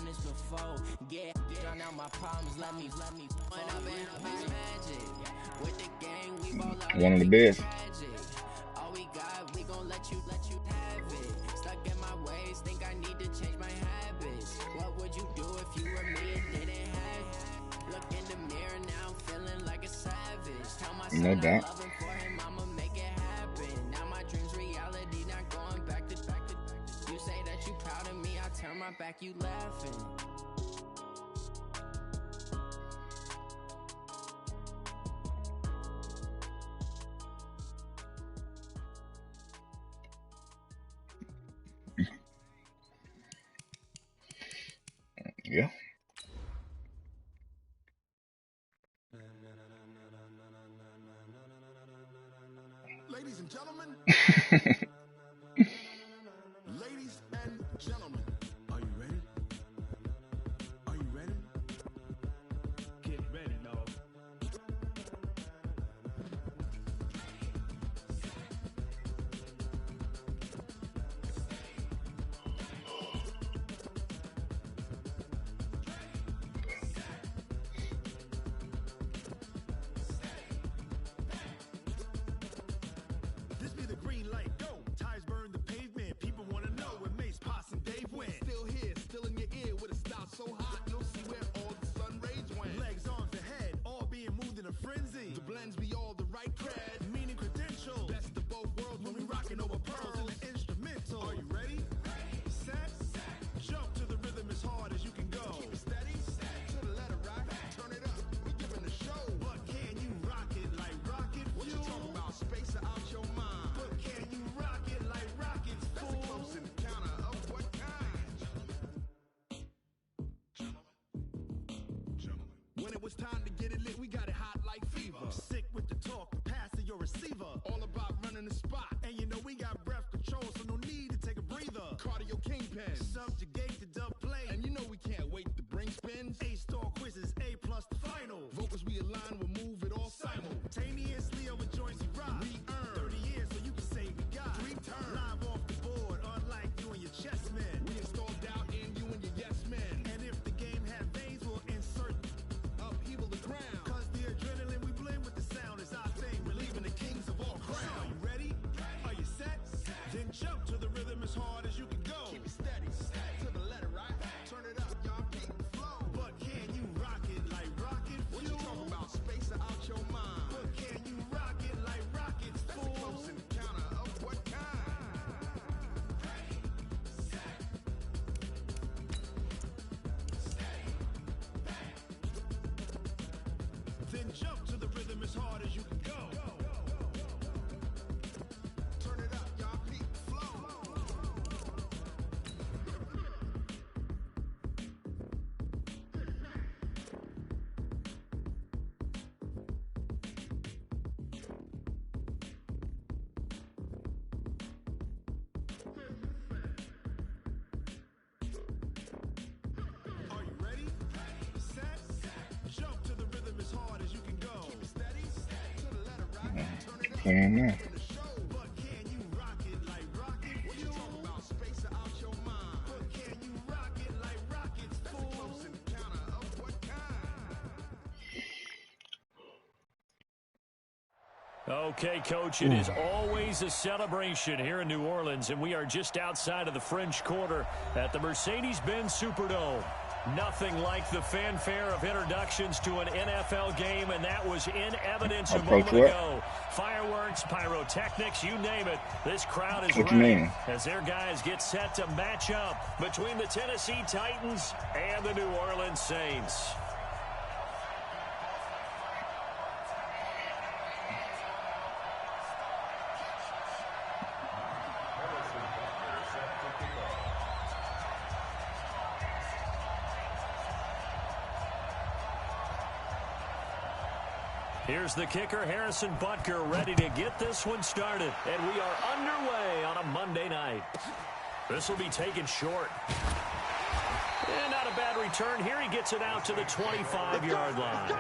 done this before. Get drown out my problems, let me point up in magic. With the gang, we ball out. One of the best. All we got, we gon' let you have it. Stuck in my ways, think I need to change my habits. What would you do if you were me and didn't have? Look in the mirror now, I'm feeling like a savage. Tell my son I'm loving for him, I'ma make it happen. Now my dreams reality, not going back to. You say that you proud of me, I turn my back, you laughing. Yeah. Ladies and gentlemen. Ladies and gentlemen. Are you ready? Are you ready? Get ready, dog. This be the green light, go. Tires burn the pavement. People wanna know where Mace, Potts, and Dave went. Still here, still in your ear with a style so hot, you'll see where all the sun rays went. Legs, arms, the head, all being moved in a frenzy. The blends be all the right cred, meaning credentials. Best of both worlds when we rockin' over pearls and the instrumental. Are you ready? Set, jump to the rhythm as hard as you can go. Keep it steady, to the letter right. Turn it up, we giving the show. But can you rock it like rocket fuel? What you talking about? Space out your mind. But can you rock it like rockets, fool? That's a close encounter of what kind? When it was time to get it lit, we got it hot like fever. Sick with the talk, pass to your receiver. All about running the spot. And you know we got breath control, so no need to take a breather. Cardio kingpin, subjugate the dub play. And you know we can't wait to bring spins. A-star quizzes, A+ the final. Vocals we align, we'll move it all simultaneously over joints we rock. We earn 30 years, so you can say we got 3 turns. Live off the board, unlike you and your chess men. We installed doubt in you and your yes men. And if the game had veins, we'll insert upheaval the ground. Cause the adrenaline we blend with the sound is our thing. Relieving the kings of all crowns. Are you ready? Are you set? Then jump to the rhythm as hard as you can go. Keep it steady, to the letter right. Turn it up, y'all keep the flow. But can you rock it like rocket fuel? What you talking about? Space out your mind. But can you rock it like rockets, fool? That's a close encounter of what kind? Then jump to the rhythm as hard as you can go. Turn it up, y'all keep the flow. Are you ready? Set, jump to the rhythm as hard as you can go. Keep it steady, to the letter right. Turn it up, Playing now. in the show. But can you rock it like rocket? What you talking about? Space out your mind. But can you rock it like rockets, fool? That's a close encounter of what kind? Okay, Coach, it is always a celebration here in New Orleans, and we are just outside of the French Quarter at the Mercedes-Benz Superdome. Nothing like the fanfare of introductions to an NFL game, and that was in evidence a moment ago. Fireworks, pyrotechnics, you name it. This crowd is ready as their guys get set to match up between the Tennessee Titans and the New Orleans Saints. Here's the kicker, Harrison Butker, ready to get this one started. And we are underway on a Monday night. This will be taken short. And not a bad return. Here he gets it out to the 25-yard line.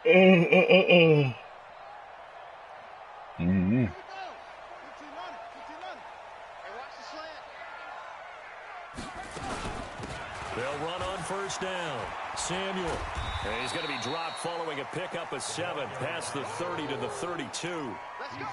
They'll run on first down. Samuel. And he's going to be dropped following a pickup of 7 past the 30 to the 32.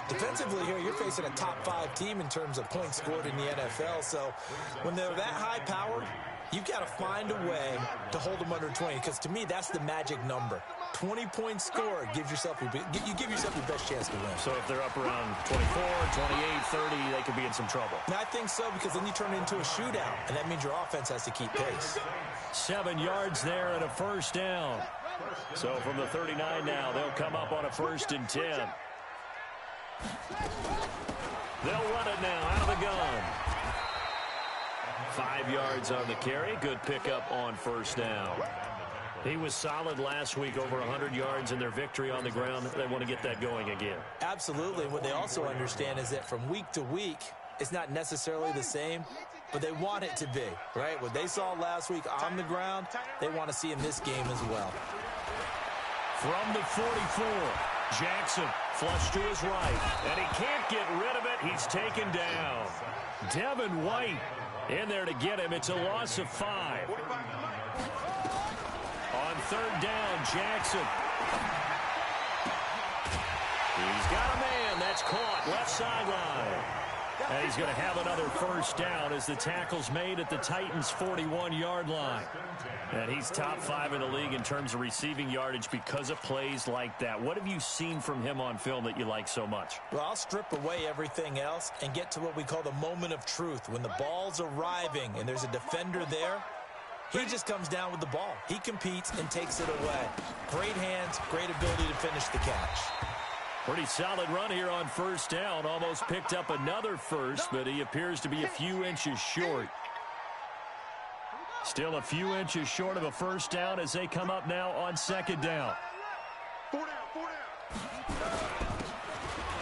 Defensively here, you're facing a top-5 team in terms of points scored in the NFL. So when they're that high-powered, you've got to find a way to hold them under 20. Because to me, that's the magic number. 20 points scored gives yourself you give yourself your best chance to win. So if they're up around 24, 28, 30, they could be in some trouble. And I think so, because then you turn it into a shootout, and that means your offense has to keep pace. 7 yards there and a first down. So from the 39 now, they'll come up on a 1st and 10. They'll run it now out of the gun. 5 yards on the carry. Good pickup on first down. He was solid last week, over 100 yards in their victory on the ground. They want to get that going again. Absolutely. What they also understand is that from week to week, it's not necessarily the same, but they want it to be, right? What they saw last week on the ground, they want to see in this game as well. From the 44, Jackson flush to his right, and he can't get rid of it. He's taken down. Devin White in there to get him. It's a loss of 5. On 3rd down, Jackson. He's got a man. That's caught. Left sideline. And he's going to have another first down as the tackle's made at the Titans' 41-yard line. And he's top 5 in the league in terms of receiving yardage because of plays like that. What have you seen from him on film that you like so much? Well, I'll strip away everything else and get to what we call the moment of truth. When the ball's arriving and there's a defender there, he just comes down with the ball. He competes and takes it away. Great hands, great ability to finish the catch. Pretty solid run here on first down. Almost picked up another first, but he appears to be a few inches short. Still a few inches short of a first down as they come up now on 2nd down.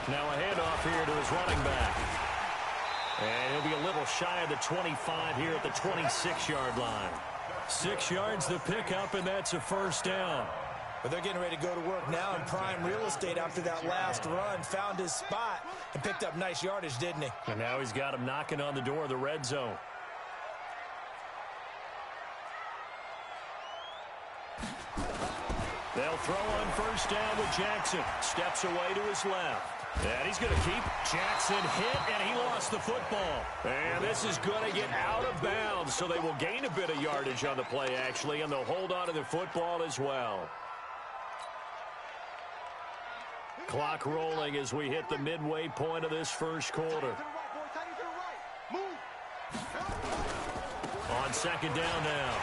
Now a handoff here to his running back. And he'll be a little shy of the 25 here at the 26-yard line. 6 yards the pickup, and that's a first down. But they're getting ready to go to work now in prime real estate after that last run. Found his spot and picked up nice yardage, didn't he? And now he's got him knocking on the door of the red zone. They'll throw on first down with Jackson. Steps away to his left. And he's going to keep. Jackson hit, and he lost the football. And this is going to get out of bounds, so they will gain a bit of yardage on the play, actually, and they'll hold on to the football as well. Clock rolling as we hit the midway point of this first quarter. On 2nd down now,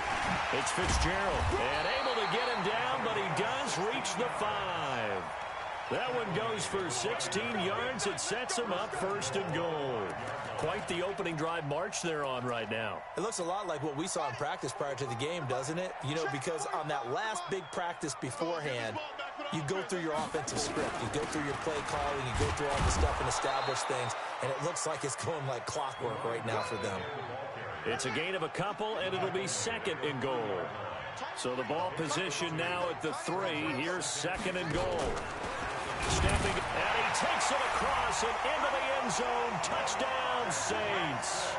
it's Fitzgerald. And able to get him down, but he does reach the 5. That one goes for 16 yards. It sets him up 1st and goal. Quite the opening drive march they're on right now. It looks a lot like what we saw in practice prior to the game, doesn't it? You know, because on that last big practice beforehand, you go through your offensive script. You go through your play calling. You go through all the stuff and establish things. And it looks like it's going like clockwork right now for them. It's a gain of a couple, and it'll be 2nd and goal. So the ball position now at the 3. Here's 2nd and goal. Stepping, and he takes it across and into the end zone. Touchdown, Saints.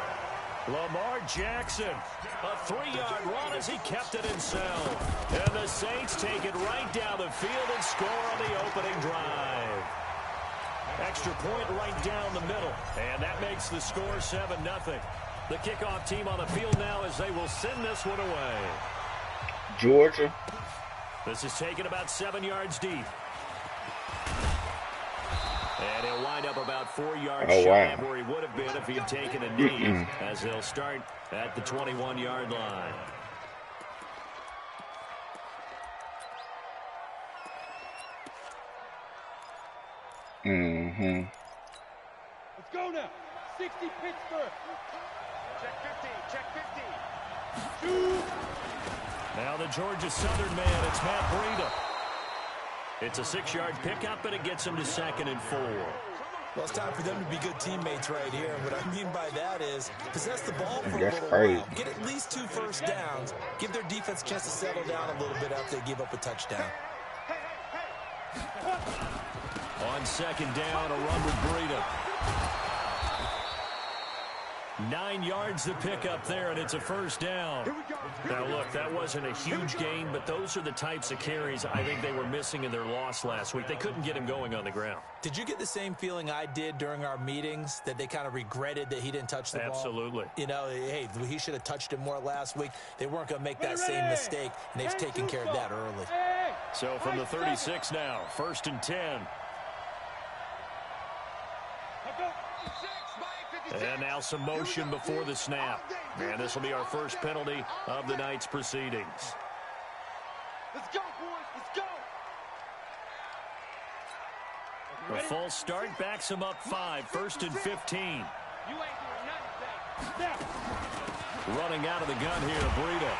Lamar Jackson, a 3-yard run as he kept it himself. And the Saints take it right down the field and score on the opening drive. Extra point right down the middle, and that makes the score 7-0. The kickoff team on the field now as they will send this one away. Georgia. This is taken about 7 yards deep. And he'll wind up about 4 yards shy of where he would have been if he had taken a knee, as they'll start at the 21-yard line. Let's go now. 60 Pittsburgh. Check 50. 2. Now the Georgia Southern man, it's Matt Breida. It's a 6-yard pickup, and it gets him to 2nd and 4. Well, it's time for them to be good teammates right here. And what I mean by that is possess the ball for a little while. Get at least 2 first downs. Give their defense a chance to settle down a little bit after they give up a touchdown. On second down, a run with Breida. 9 yards to pick up there, and it's a first down. Now, look, that wasn't a huge gain, but those are the types of carries I think they were missing in their loss last week. They couldn't get him going on the ground. Did you get the same feeling I did during our meetings, that they kind of regretted that he didn't touch the ball? Absolutely. You know, hey, he should have touched it more last week. They weren't going to make that same mistake, and they've taken care of that early. So from the 36 now, 1st and 10. And now some motion before the snap. And this will be our first penalty of the night's proceedings. Let's go, boys. Let's go. A false start backs him up 5. 1st and 15. You ain't doing nothing. Running out of the gun here, Breida.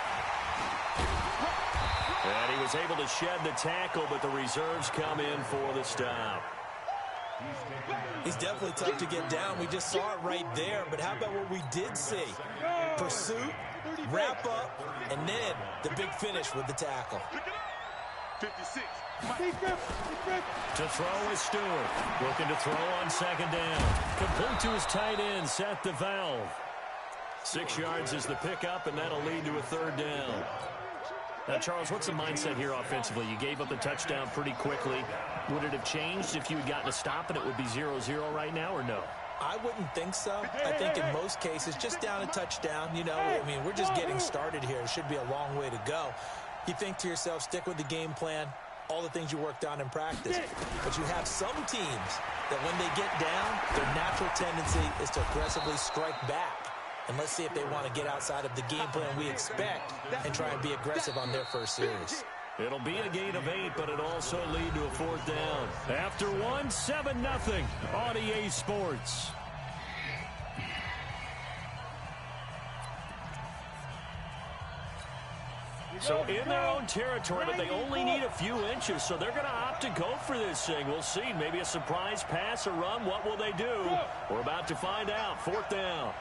And he was able to shed the tackle, but the reserves come in for the stop. He's definitely tough to get down. We just saw it right there. But how about what we did see? Pursuit, wrap up, and then the big finish with the tackle. 56. To throw is Stewart. Looking to throw on second down. Complete to his tight end, Seth DeValve. 6 yards is the pickup, and that'll lead to a third down. Now, Charles, what's the mindset here offensively? You gave up the touchdown pretty quickly. Would it have changed if you had gotten a stop and it would be 0-0 right now, or no? I wouldn't think so. I think in most cases, just down a touchdown, you know, I mean, we're just getting started here. It should be a long way to go. You think to yourself, stick with the game plan, all the things you worked on in practice. But you have some teams that when they get down, their natural tendency is to aggressively strike back. And let's see if they want to get outside of the game plan we expect and try and be aggressive on their first series. It'll be a gain of 8, but it'll also lead to a fourth down. After 1, 7-0 on EA Sports. So in their own territory, but they only need a few inches, so they're going to opt to go for this thing. We'll see. Maybe a surprise pass or run. What will they do? We're about to find out. Fourth down.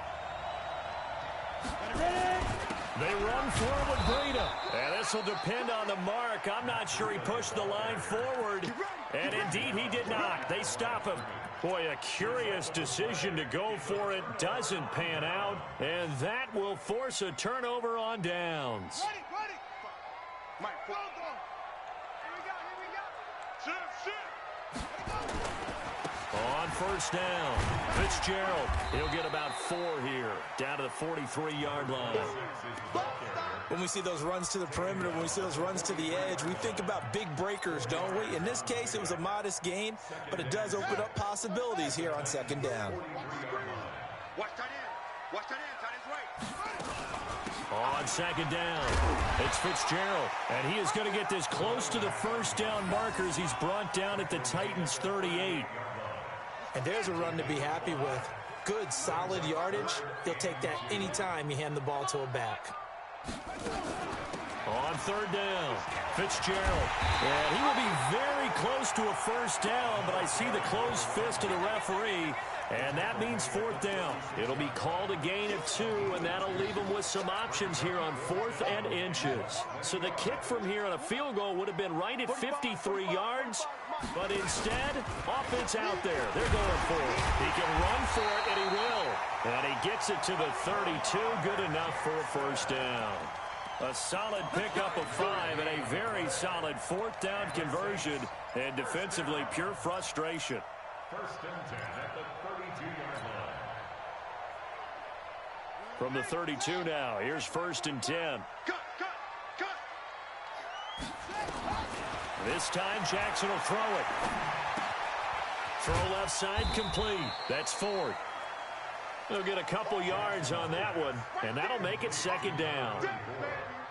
They run for it with Breida. And this will depend on the mark. I'm not sure he pushed the line forward. And indeed, he did not. They stop him. Boy, a curious decision to go for it. Doesn't pan out. And that will force a turnover on downs. Ready. Mike, go. Here we go. Shit. On first down, Fitzgerald. He'll get about 4 here, down to the 43-yard line. When we see those runs to the perimeter, when we see those runs to the edge, we think about big breakers, don't we? In this case, it was a modest gain, but it does open up possibilities here on second down. Watch that in. Watch that in. That is right. On second down, it's Fitzgerald, and he is going to get this close to the first down markers. He's brought down at the Titans 38. And there's a run to be happy with. Good, solid yardage. He'll take that anytime you hand the ball to a back. On third down, Fitzgerald. And he will be very close to a first down, but I see the closed fist of the referee, and that means fourth down. It'll be called a gain of 2, and that'll leave him with some options here on 4th and inches. So the kick from here on a field goal would have been right at 53 yards, but instead, offense out there. They're going for it. He can run for it, and he will. And he gets it to the 32. Good enough for a first down. A solid pickup of 5 and a very solid fourth down conversion. And defensively, pure frustration. First and 10 at the 32-yard line. From the 32 now, here's 1st and 10. Cut. This time, Jackson will throw it. Throw left side complete. That's Ford. They'll get a couple yards on that one, and that'll make it second down.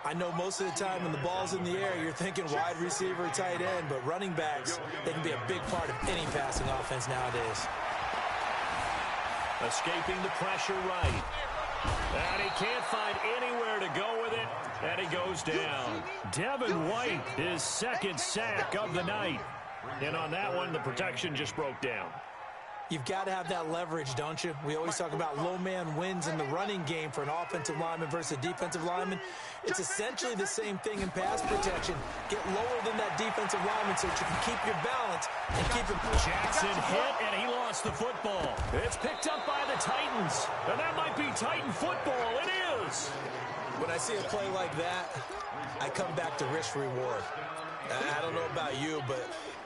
I know most of the time when the ball's in the air, you're thinking wide receiver, tight end, but running backs, they can be a big part of any passing offense nowadays. Escaping the pressure right. And he can't find anywhere to go with it, and he goes down. Devin White, his second sack of the night. And on that one, the protection just broke down. You've got to have that leverage, don't you? We always talk about low man wins in the running game for an offensive lineman versus a defensive lineman. It's essentially the same thing in pass protection. Get lower than that defensive lineman so that you can keep your balance and keep it. Jackson hit, and he lost the football. It's picked up by the Titans, and that might be Titan football. It is. When I see a play like that, I come back to risk-reward. I don't know about you, but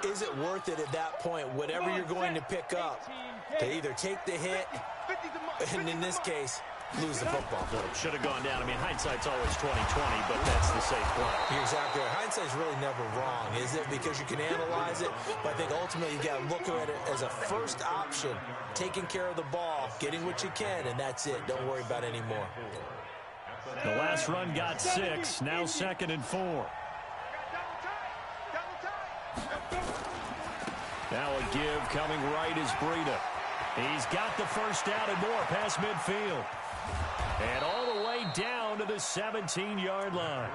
is it worth it at that point, whatever you're going to pick up, to either take the hit and, in this case, lose the football? Should have gone down. I mean, hindsight's always 20/20, but that's the safe play. You're exactly right. Hindsight's really never wrong, is it? Because you can analyze it, but I think ultimately you got to look at it as a first option, taking care of the ball, getting what you can, and that's it. Don't worry about any more. The last run got 6, now 2nd and 4. Now a give coming right is Breida. He's got the first down and more past midfield. And all the way down to the 17-yard line.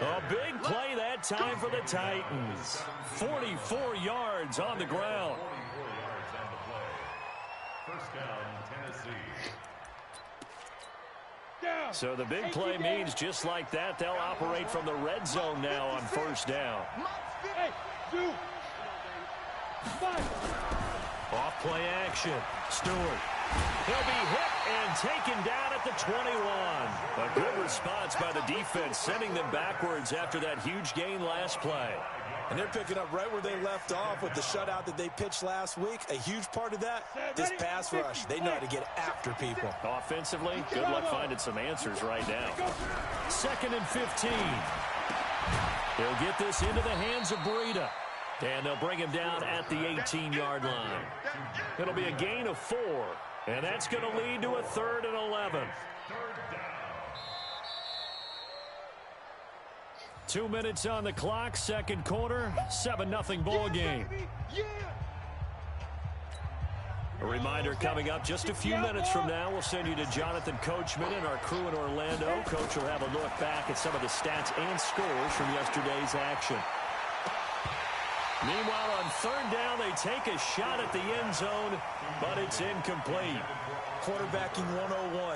A big play that time for the Titans. 44 yards on the ground. First down, Tennessee. So the big play means just like that, they'll operate from the red zone now on first down. Off play action. Stewart. He'll be hit and taken down at the 21. A good response by the defense, sending them backwards after that huge gain last play. And they're picking up right where they left off with the shutout that they pitched last week. A huge part of that, this pass rush. They know how to get after people. Offensively, good luck finding some answers right now. 2nd and 15. He'll get this into the hands of Breida. And they'll bring him down at the 18-yard line. It'll be a gain of 4. And that's going to lead to a 3rd and 11. 2 minutes on the clock, second quarter, 7-0 ball game. A reminder coming up just a few minutes from now, we'll send you to Jonathan Coachman and our crew in Orlando. Coach will have a look back at some of the stats and scores from yesterday's action. Meanwhile, on 3rd down, they take a shot at the end zone, but it's incomplete. Quarterbacking 101.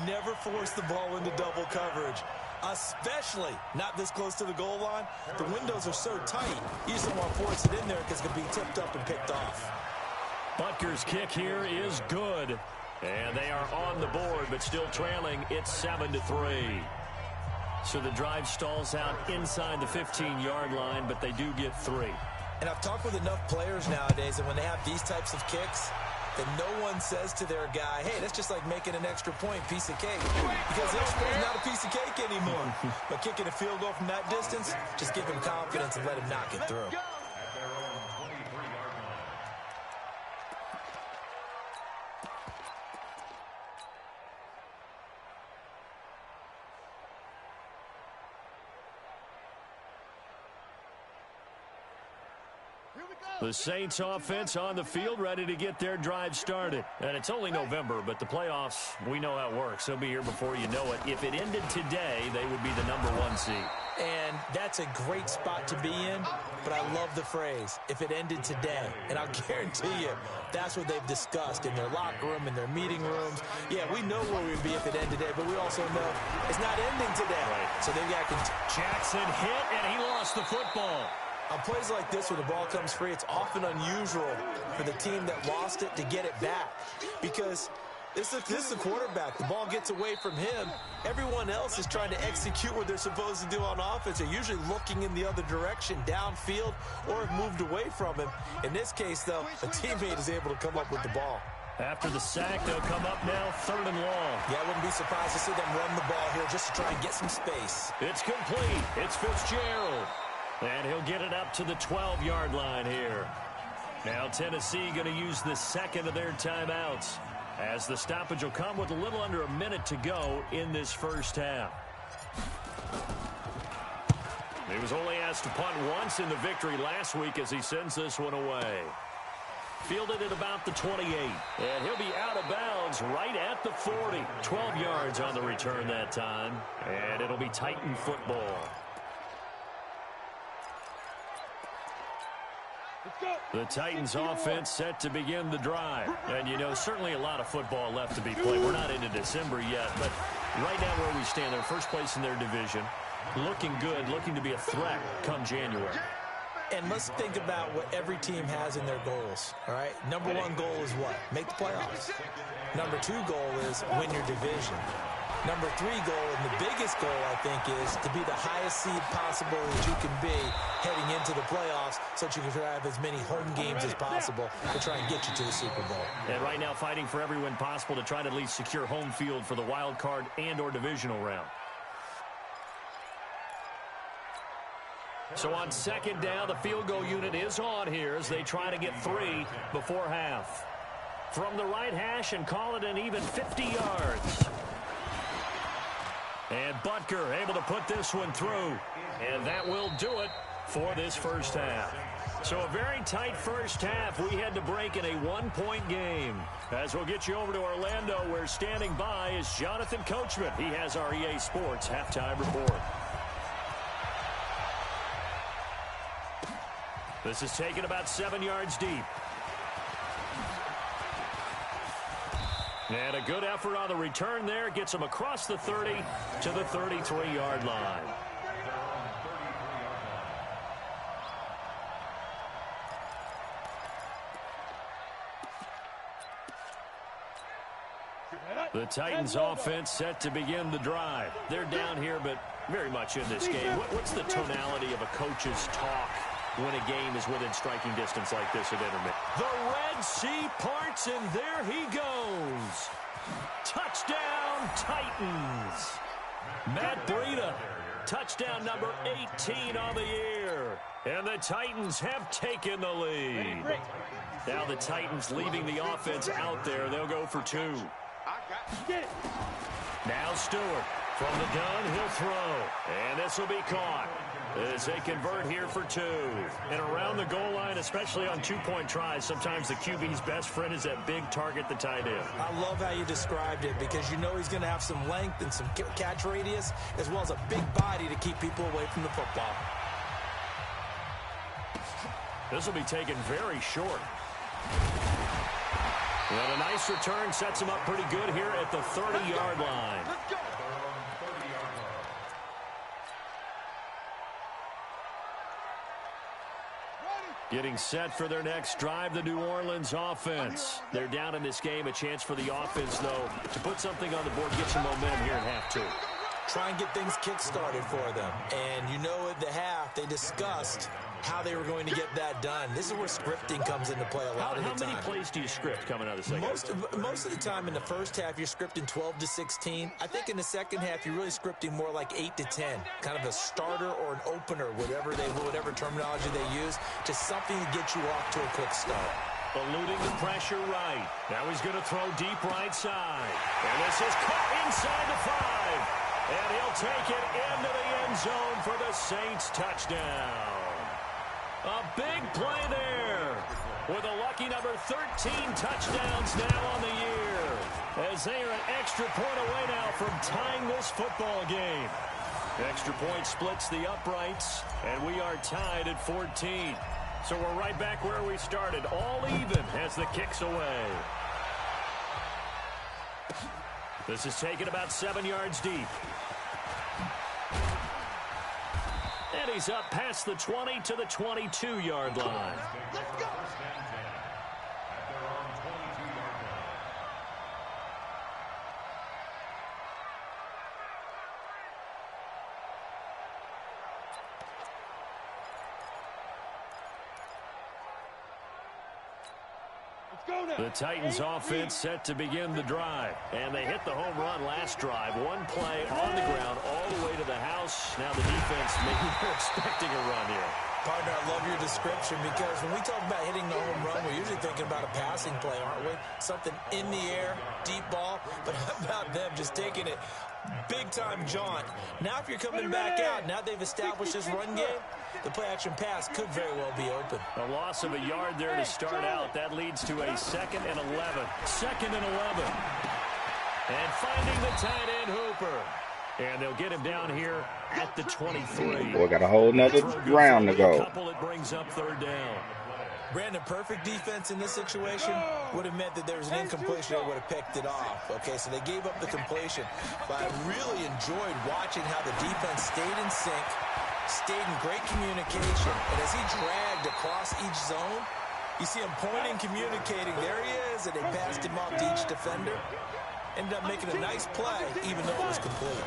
Never force the ball into double coverage, especially not this close to the goal line. The windows are so tight, you just don't want to force it in there because it can be tipped up and picked off. Butker's kick here is good, and they are on the board, but still trailing. It's 7-3. So the drive stalls out inside the 15-yard line, but they do get 3. And I've talked with enough players nowadays, and when they have these types of kicks, that no one says to their guy, hey, that's just like making an extra point, piece of cake. Because the extra point is not a piece of cake anymore. But kicking a field goal from that distance, just give him confidence and let him knock it through. The Saints offense on the field, ready to get their drive started. And it's only November, but the playoffs, we know how it works. They'll be here before you know it. If it ended today, they would be the #1 seed. And that's a great spot to be in, but I love the phrase, if it ended today. And I'll guarantee you, that's what they've discussed in their locker room, in their meeting rooms. Yeah, we know where we'd be if it ended today, but we also know it's not ending today. Right. So they've got to Jackson hit, and he lost the football. On plays like this, when the ball comes free, it's often unusual for the team that lost it to get it back. Because this is the quarterback. The ball gets away from him. Everyone else is trying to execute what they're supposed to do on offense. They're usually looking in the other direction, downfield, or have moved away from him. In this case, though, a teammate is able to come up with the ball. After the sack, they'll come up now 3rd and long. Yeah, I wouldn't be surprised to see them run the ball here just to try and get some space. It's complete. It's Fitzgerald. And he'll get it up to the 12-yard line here. Now Tennessee going to use the second of their timeouts, as the stoppage will come with a little under a minute to go in this first half. He was only asked to punt once in the victory last week as he sends this one away. Fielded at about the 28. And he'll be out of bounds right at the 40. 12 yards on the return that time. And it'll be Titan football. The Titans offense set to begin the drive. And, you know, certainly a lot of football left to be played. We're not into December yet, but right now where we stand, they're first place in their division. Looking good, looking to be a threat come January. And let's think about what every team has in their goals, all right? Number one goal is what? Make the playoffs. Number two goal is win your division. Number three goal, and the biggest goal, I think, is to be the highest seed possible that you can be heading into the playoffs so that you can have as many home games as possible to try and get you to the Super Bowl. And right now fighting for every win possible to try to at least secure home field for the wild card and or divisional round. So on second down, the field goal unit is on here as they try to get 3 before half. From the right hash and call it an even 50 yards. And Butker able to put this one through. And that will do it for this first half. So a very tight first half. We had to break in a 1-point game. As we'll get you over to Orlando, where standing by is Jonathan Coachman. He has our EA Sports halftime report. This is taken about 7 yards deep. And a good effort on the return there. Gets him across the 30 to the 33-yard line. The Titans offense set to begin the drive. They're down here, but very much in this game. What's the tonality of a coach's talk when a game is within striking distance like this at intermission? The Red Sea parts, and there he goes. Touchdown, Titans. Matt Breida, touchdown number 18 on the year. And the Titans have taken the lead. Now the Titans leaving the offense out there. They'll go for 2. Now Stewart from the gun, he'll throw. And this will be caught as they convert here for 2. And around the goal line, especially on 2-point tries, sometimes the QB's best friend is that big target, the tight end. I love how you described it because you know he's going to have some length and some catch radius as well as a big body to keep people away from the football. This will be taken very short. Well, a nice return sets him up pretty good here at the 30-yard line. Getting set for their next drive, the New Orleans offense. They're down in this game. A chance for the offense, though, to put something on the board, get some momentum here in half 2. Try and get things kick-started for them. And you know at the half, they discussed how they were going to get that done. This is where scripting comes into play a lot of the time. How many plays do you script coming out of the second half? Most of the time in the first half, you're scripting 12 to 16. I think in the second half, you're really scripting more like 8 to 10. Kind of a starter or an opener, whatever terminology they use. Just something to get you off to a quick start. Eluding the pressure right. Now he's going to throw deep right side. And this is caught inside the 5. And he'll take it into the end zone for the Saints touchdown. A big play there with a lucky number 13 touchdowns now on the year as they are an extra point away now from tying this football game. Extra point splits the uprights, and we are tied at 14. So we're right back where we started, all even as the kick's away. This is taken about 7 yards deep. And he's up past the 20 to the 22-yard line. Let's go. The Titans offense set to begin the drive. And they hit the home run last drive. One play on the ground all the way to the house. Now the defense maybe they're expecting a run here. Partner, I love your description because when we talk about hitting the home run, we're usually thinking about a passing play, aren't we? Something in the air, deep ball. But how about them just taking it big-time jaunt? Now if you're coming back out, now they've established this run game, the play-action pass could very well be open. A loss of a yard there to start out. That leads to a 2nd and 11. 2nd and 11. And finding the tight end Hooper. And they'll get him down here at the 23. Boy, got a whole nother round to go. Couple that brings up 3rd down. Brandon, perfect defense in this situation would have meant that there was an incompletion that would have picked it off. Okay, so they gave up the completion. But I really enjoyed watching how the defense stayed in sync, stayed in great communication. And as he dragged across each zone, you see him pointing, communicating. There he is, and they passed him off to each defender. Ended up making a nice play, even though it was complete.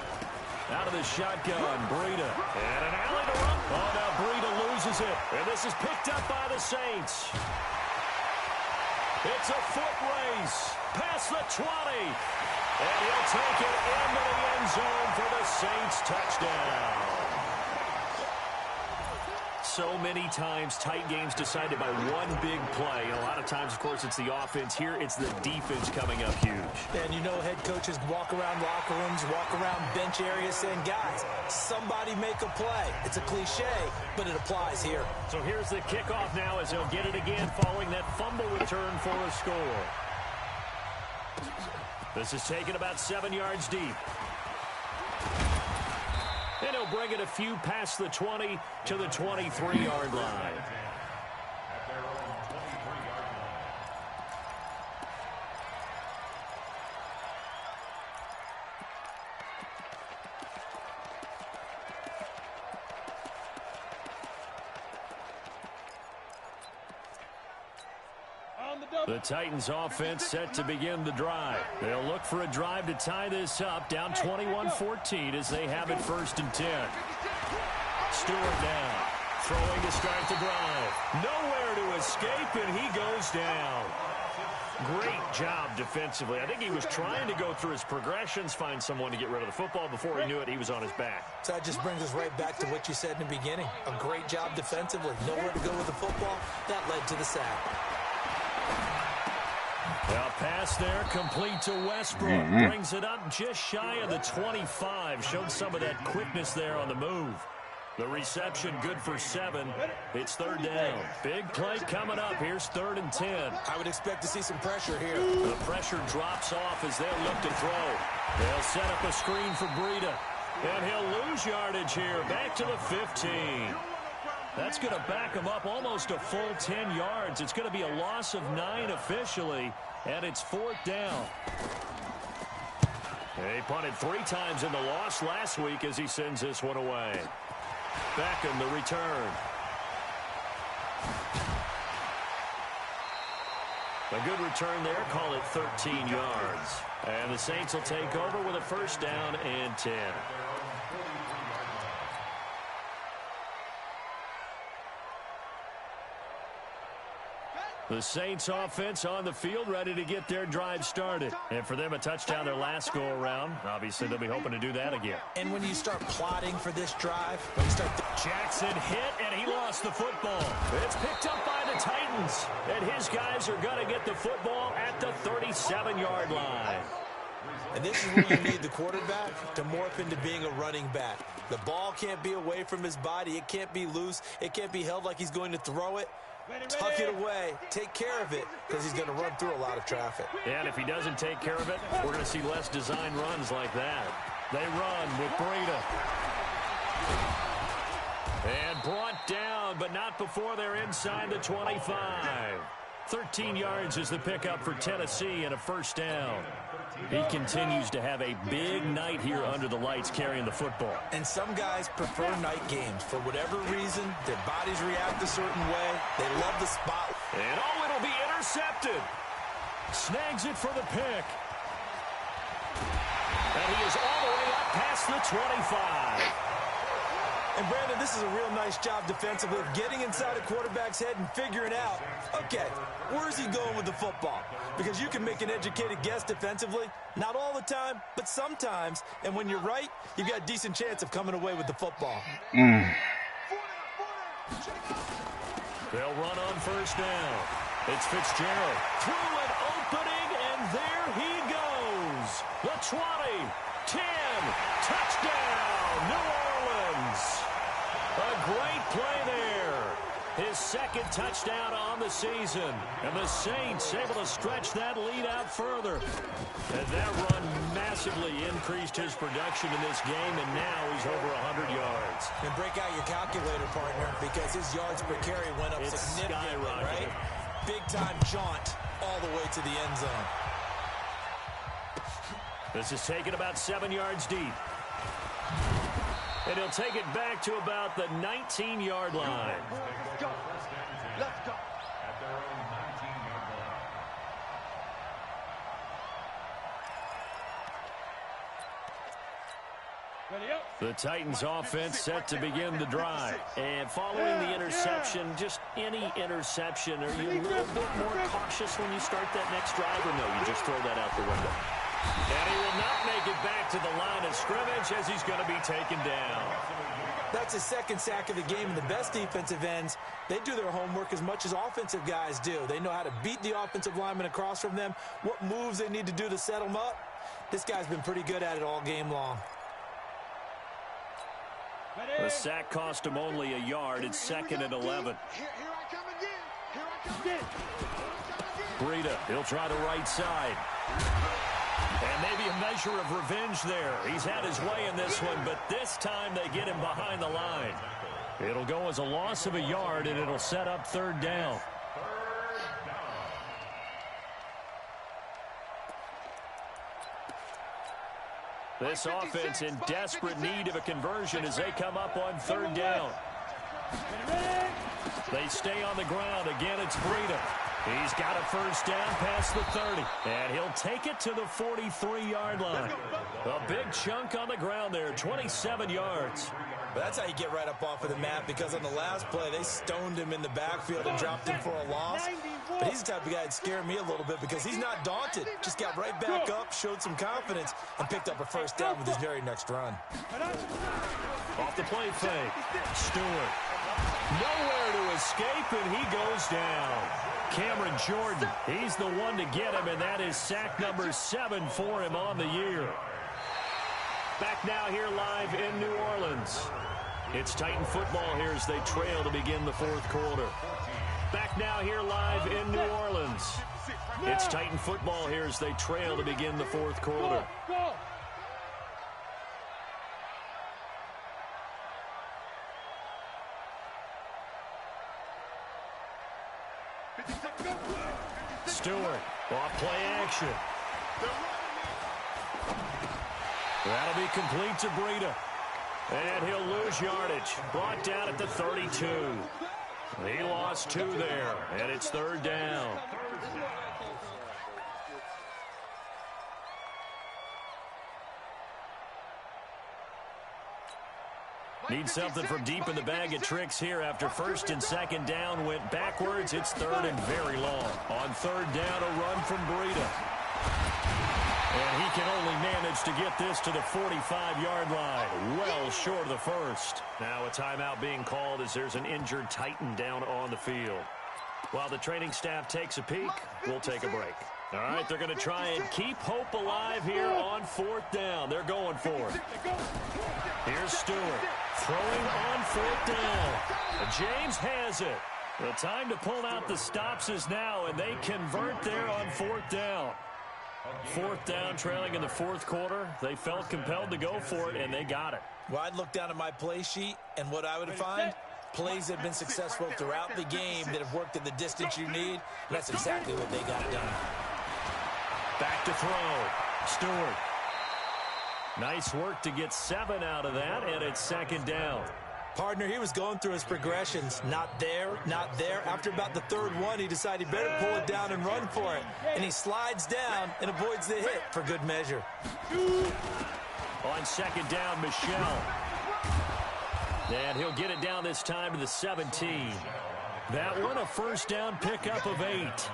Out of the shotgun, Breida. And an alley to run. Oh, now Breida loses it. And this is picked up by the Saints. It's a foot race. Past the 20. And he'll take it into the end zone for the Saints touchdown. So many times, tight games decided by one big play. And a lot of times, of course, it's the offense. Here, it's the defense coming up huge. And you know head coaches walk around locker rooms, walk around bench areas saying, guys, somebody make a play. It's a cliche, but it applies here. So here's the kickoff now as he'll get it again following that fumble return for a score. This is taken about 7 yards deep. And he'll bring it a few past the 20 to the 23-yard line. The Titans offense set to begin the drive. They'll look for a drive to tie this up, down 21-14 as they have it 1st and 10. Stewart now, throwing to start the drive. Nowhere to escape, and he goes down. Great job defensively. I think he was trying to go through his progressions, find someone to get rid of the football. Before he knew it, he was on his back. So that just brings us right back to what you said in the beginning. A great job defensively. Nowhere to go with the football. That led to the sack. Now pass there, complete to Westbrook. Brings it up just shy of the 25. Showed some of that quickness there on the move. The reception good for 7. It's 3rd down. Big play coming up. Here's 3rd and 10. I would expect to see some pressure here. The pressure drops off as they'll look to throw. They'll set up a screen for Breida. And he'll lose yardage here. Back to the 15. That's going to back him up almost a full 10 yards. It's going to be a loss of 9 officially, and it's 4th down. He punted 3 times in the loss last week as he sends this one away. Back in the return. A good return there, call it 13 yards. And the Saints will take over with a 1st down and 10. The Saints offense on the field, ready to get their drive started. And for them, a touchdown their last go-around. Obviously, they'll be hoping to do that again. And when you start plotting for this drive, when you start... Jackson hit, and he lost the football. It's picked up by the Titans. And his guys are going to get the football at the 37-yard line. And this is where you need the quarterback to morph into being a running back. The ball can't be away from his body. It can't be loose. It can't be held like he's going to throw it. Tuck it away, take care of it, because he's going to run through a lot of traffic. And if he doesn't take care of it, we're going to see less design runs like that. They run with Breida. And brought down, but not before they're inside the 25. 13 yards is the pickup for Tennessee and a 1st down. He continues to have a big night here under the lights carrying the football. And some guys prefer night games. For whatever reason, their bodies react a certain way. They love the spot. And oh, it'll be intercepted. Snags it for the pick. And he is all the way up past the 25. And, Brandon, this is a real nice job defensively of getting inside a quarterback's head and figuring out, okay, where's he going with the football? Because you can make an educated guess defensively. Not all the time, but sometimes. And when you're right, you've got a decent chance of coming away with the football. They'll run on 1st down. It's Fitzgerald. Through an opening, and there he goes. The 20, 10, touchdown, New Orleans. A great play there. His 2nd touchdown on the season. And the Saints able to stretch that lead out further. And that run massive. massively increased his production in this game, and now he's over 100 yards. And break out your calculator, partner, because his yards per carry went up significantly, right? Big-time jaunt all the way to the end zone. This is taken about 7 yards deep. And he'll take it back to about the 19-yard line. Let's go. Let's go. At their own 19-yard line. The Titans offense set to begin the drive. And following the interception, just any interception, are you a little bit more cautious when you start that next drive, or no, you just throw that out the window? And he will not make it back to the line of scrimmage as he's going to be taken down. That's his second sack of the game, and the best defensive ends, they do their homework as much as offensive guys do. They know how to beat the offensive lineman across from them, what moves they need to do to set them up. This guy's been pretty good at it all game long. The sack cost him only a yard. It's 2nd and 11. Here I come again. Here I come again. Breida, he'll try the right side. And maybe a measure of revenge there. He's had his way in this one, but this time they get him behind the line. It'll go as a loss of a yard, and it'll set up 3rd down. This offense in desperate need of a conversion as they come up on 3rd down. They stay on the ground. Again, it's Breida. He's got a 1st down past the 30. And he'll take it to the 43-yard line. A big chunk on the ground there, 27 yards. But that's how you get right up off of the mat, because on the last play, they stoned him in the backfield and dropped him for a loss. But he's the type of guy that scared me a little bit because he's not daunted. Just got right back up, showed some confidence, and picked up a 1st down with his very next run. Off the play fake. Stewart. Nowhere to escape, and he goes down. Cameron Jordan, he's the one to get him, and that is sack number 7 for him on the year. Back now here live in New Orleans. It's Titan football here as they trail to begin the 4th quarter. Back now here live in New Orleans. It's Titan football here as they trail to begin the 4th quarter. Stewart, off play action. That'll be complete to Breida. And he'll lose yardage. Brought down at the 32. He lost 2 there, and it's 3rd down. Need something from deep in the bag of tricks here after 1st and 2nd down went backwards. It's 3rd and very long. On 3rd down, a run from Breida. And he can only manage to get this to the 45-yard line, well short of the 1st. Now a timeout being called as there's an injured Titan down on the field. While the training staff takes a peek, we'll take a break. All right, they're going to try and keep hope alive here on 4th down. They're going for it. Here's Stewart throwing on 4th down. James has it. The time to pull out the stops is now, and they convert there on 4th down. 4th down, trailing in the 4th quarter. They felt compelled to go for it, and they got it. Well, I'd look down at my play sheet, and what I would find, plays that have been successful throughout the game that have worked at the distance you need. And that's exactly what they got done. Back to throw. Stewart. Nice work to get 7 out of that, and it's 2nd down. Partner, he was going through his progressions. Not there, not there. After about the 3rd one, he decided he better pull it down and run for it. And he slides down and avoids the hit for good measure. On 2nd down, Michel. And he'll get it down this time to the 17. That one, a 1st down pickup of 8.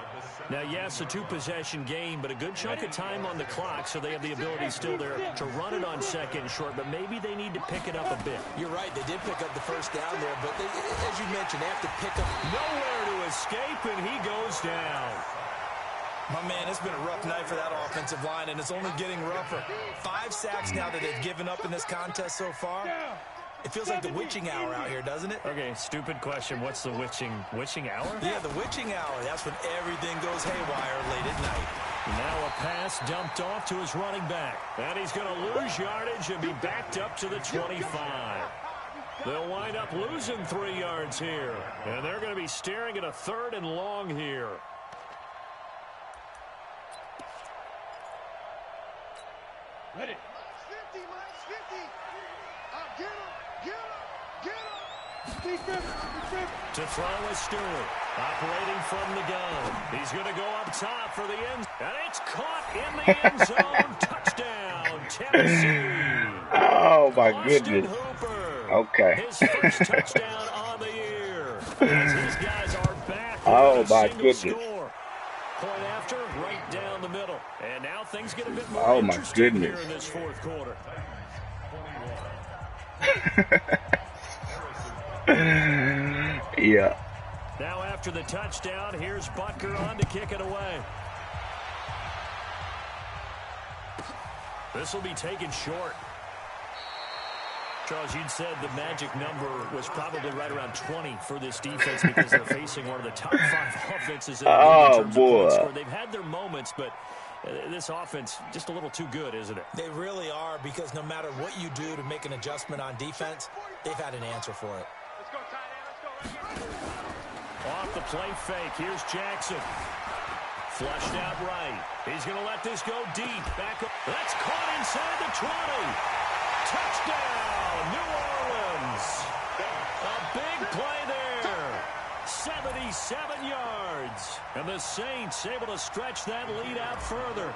Now, yes, a 2-possession game, but a good chunk of time on the clock, so they have the ability still there to run it on 2nd and short, but maybe they need to pick it up a bit. You're right, they did pick up the 1st down there, but they, as you mentioned, they have to pick up. Nowhere to escape, and he goes down. My man, it's been a rough night for that offensive line, and it's only getting rougher. 5 sacks now that they've given up in this contest so far. It feels like the witching hour out here, doesn't it? Okay, stupid question. What's the witching hour? Yeah, the witching hour. That's when everything goes haywire late at night. Now a pass dumped off to his running back. And he's going to lose yardage and be backed up to the 25. They'll wind up losing 3 yards here. And they're going to be staring at a 3rd and long here. Ready. 50, Mike, 50. Get him. To throw is Stewart. Operating from the gun. He's going to go up top for the end. And it's caught in the end zone. Touchdown, Tennessee. Oh, my Austin goodness. Hooper. Okay. His first touchdown on the year. As his guys are back. Oh, with a my single goodness. Score. Point after, right down the middle. And now things get a bit more Oh, my interesting goodness. here in this 4th quarter. Yeah. Now after the touchdown, here's Butker on to kick it away. This will be taken short. Charles, you'd said the magic number was probably right around 20 for this defense because they're facing one of the top 5 offenses in the league in terms of points scored. They've had their moments, but this offense just a little too good, isn't it? They really are, because no matter what you do to make an adjustment on defense, they've had an answer for it. Let's go, tight end. Let's go. Off the play fake, here's Jackson. Flushed out right. He's going to let this go deep. Back up. That's caught inside the 20. Touchdown, New Orleans. A big play there. 77 yards. And the Saints able to stretch that lead out further.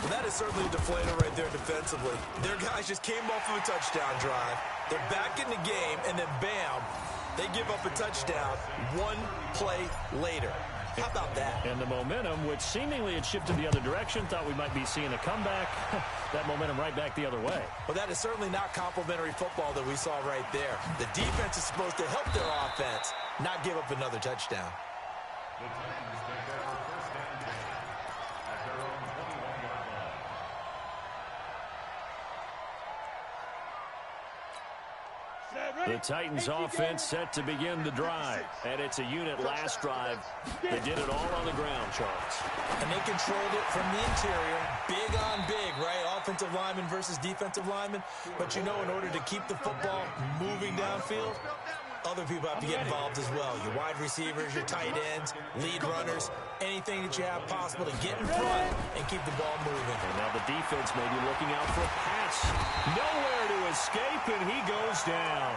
Well, that is certainly a deflator right there defensively. Their guys just came off of a touchdown drive. They're back in the game, and then bam, they give up a touchdown 1 play later. How about that? And the momentum, which seemingly had shifted the other direction, thought we might be seeing a comeback. That momentum right back the other way. Well, that is certainly not complimentary football that we saw right there. The defense is supposed to help their offense, not give up another touchdown. The Titans take their first down at their own 21-yard line. The Titans offense set to begin the drive. And it's a unit last drive. They did it all on the ground, Charles. And they controlled it from the interior. Big on big, right? Offensive lineman versus defensive lineman. But you know, in order to keep the football moving downfield, other people have to get involved as well. Your wide receivers, your tight ends, lead runners, anything that you have possible to get in front and keep the ball moving. And now the defense may be looking out for a pass. Nowhere to escape, and he goes down.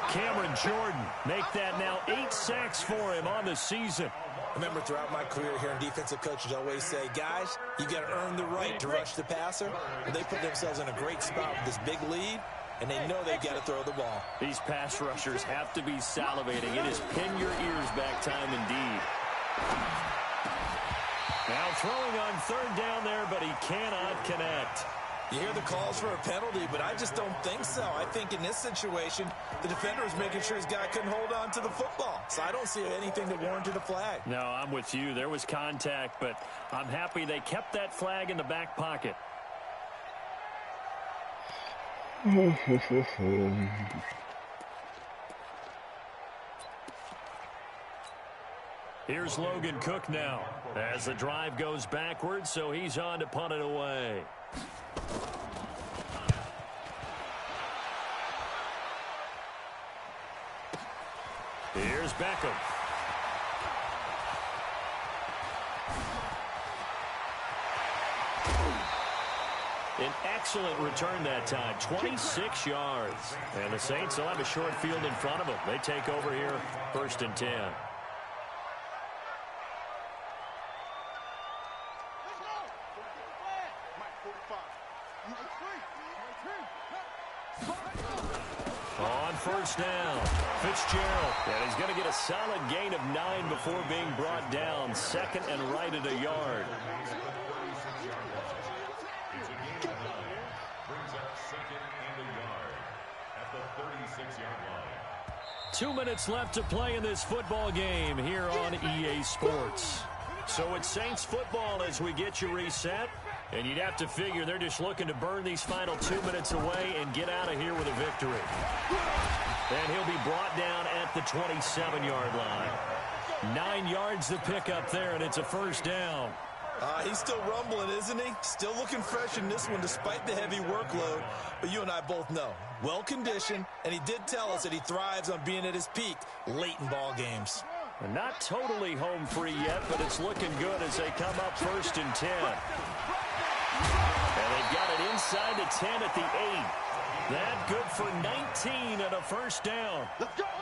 Cameron Jordan make that now 8 sacks for him on the season. Remember, throughout my career here in defensive coaches always say, guys, you got to earn the right to rush the passer. And they put themselves in a great spot with this big lead, and they know they've got to throw the ball. These pass rushers have to be salivating. It is pin your ears back time indeed. Now throwing on 3rd down there, but he cannot connect. You hear the calls for a penalty, but I just don't think so. I think in this situation, the defender was making sure his guy couldn't hold on to the football. So I don't see anything that warranted a flag. No, I'm with you. There was contact, but I'm happy they kept that flag in the back pocket. Here's Logan Cook now as the drive goes backwards, so he's on to punt it away. Here's Beckham. An excellent return that time, 26 yards. And the Saints will have a short field in front of them. They take over here, 1st and 10. On 1st down, Fitzgerald. And he's going to get a solid gain of 9 before being brought down. 2nd and right at a yard. It's a gain of 9. Brings up 2nd and a yard at the 36-yard line. 2 minutes left to play in this football game here on EA Sports. So it's Saints football as we get you reset. And you'd have to figure they're just looking to burn these final 2 minutes away and get out of here with a victory. And he'll be brought down at the 27-yard line. 9 yards to pick up there, and it's a first down. He's still rumbling, isn't he? Still looking fresh in this one despite the heavy workload. But you and I both know, well-conditioned, and he did tell us that he thrives on being at his peak late in ball games. And not totally home free yet, but it's looking good as they come up 1st and 10. And they've got it inside the 10 at the 8. That good for 19 and a first down.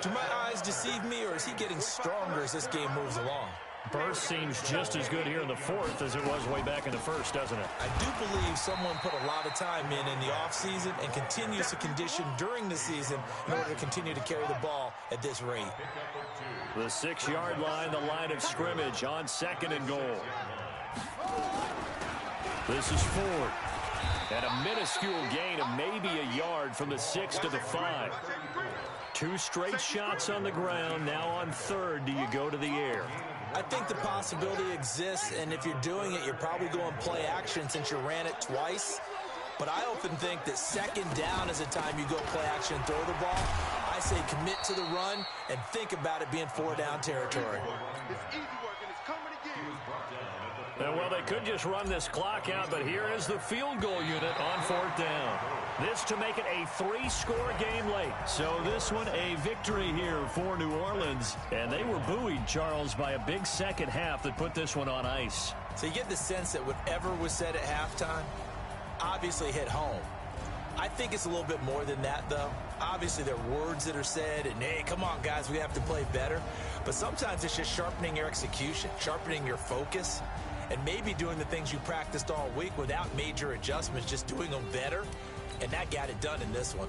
Do my eyes deceive me, or is he getting stronger as this game moves along? Burst seems just as good here in the 4th as it was way back in the 1st, doesn't it? I do believe someone put a lot of time in the offseason and continues to condition during the season in order to continue to carry the ball at this rate. The 6-yard line, the line of scrimmage on 2nd and goal. This is Ford. And a minuscule gain of maybe a yard from the 6 to the 5. 2 straight shots on the ground. Now on 3rd, do you go to the air? I think the possibility exists, and if you're doing it, you're probably going play action since you ran it twice. But I often think that 2nd down is the time you go play action and throw the ball. I say commit to the run and think about it being 4-down territory. And well, they could just run this clock out, but here is the field goal unit on 4th down. This to make it a 3-score game late. So this one a victory here for New Orleans. And they were buoyed, Charles, by a big second half that put this one on ice. So you get the sense that whatever was said at halftime obviously hit home. I think it's a little bit more than that, though. Obviously, there are words that are said, and, hey, come on, guys, we have to play better. But sometimes it's just sharpening your execution, sharpening your focus, and maybe doing the things you practiced all week without major adjustments, just doing them better. And that got it done in this one.